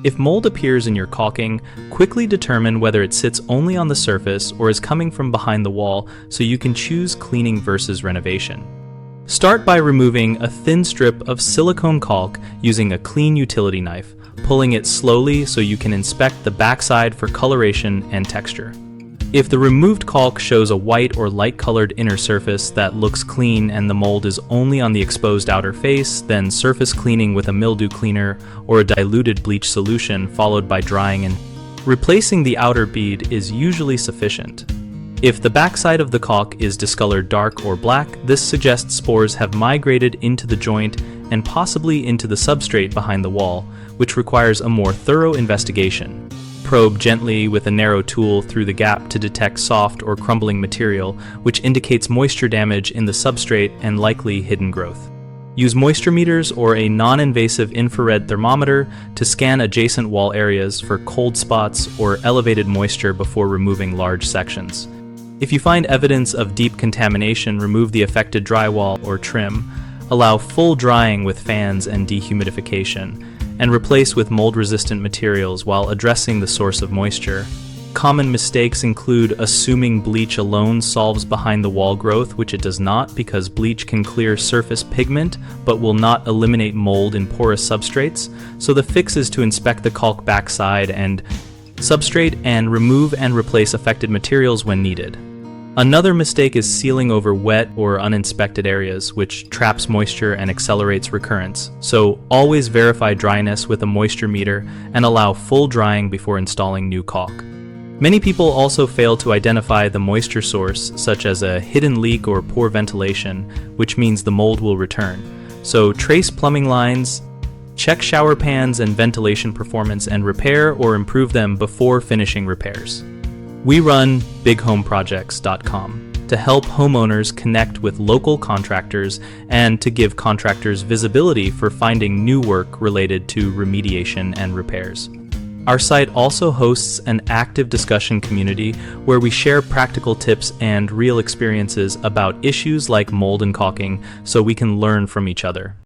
If mold appears in your caulking, quickly determine whether it sits only on the surface or is coming from behind the wall so you can choose cleaning versus renovation. Start by removing a thin strip of silicone caulk using a clean utility knife, pulling it slowly so you can inspect the backside for coloration and texture. If the removed caulk shows a white or light-colored inner surface that looks clean and the mold is only on the exposed outer face, then surface cleaning with a mildew cleaner or a diluted bleach solution followed by drying and replacing the outer bead is usually sufficient. If the backside of the caulk is discolored dark or black, this suggests spores have migrated into the joint and possibly into the substrate behind the wall, which requires a more thorough investigation. Probe gently with a narrow tool through the gap to detect soft or crumbling material, which indicates moisture damage in the substrate and likely hidden growth. Use moisture meters or a non-invasive infrared thermometer to scan adjacent wall areas for cold spots or elevated moisture before removing large sections. If you find evidence of deep contamination, remove the affected drywall or trim. Allow full drying with fans and dehumidification, and replace with mold-resistant materials while addressing the source of moisture. Common mistakes include assuming bleach alone solves behind-the-wall growth, which it does not, because bleach can clear surface pigment but will not eliminate mold in porous substrates, so the fix is to inspect the caulk backside and substrate and remove and replace affected materials when needed. Another mistake is sealing over wet or uninspected areas, which traps moisture and accelerates recurrence. So always verify dryness with a moisture meter and allow full drying before installing new caulk. Many people also fail to identify the moisture source, such as a hidden leak or poor ventilation, which means the mold will return. So trace plumbing lines, check shower pans and ventilation performance, and repair or improve them before finishing repairs. We run bighomeprojects.com to help homeowners connect with local contractors and to give contractors visibility for finding new work related to remediation and repairs. Our site also hosts an active discussion community where we share practical tips and real experiences about issues like mold and caulking so we can learn from each other.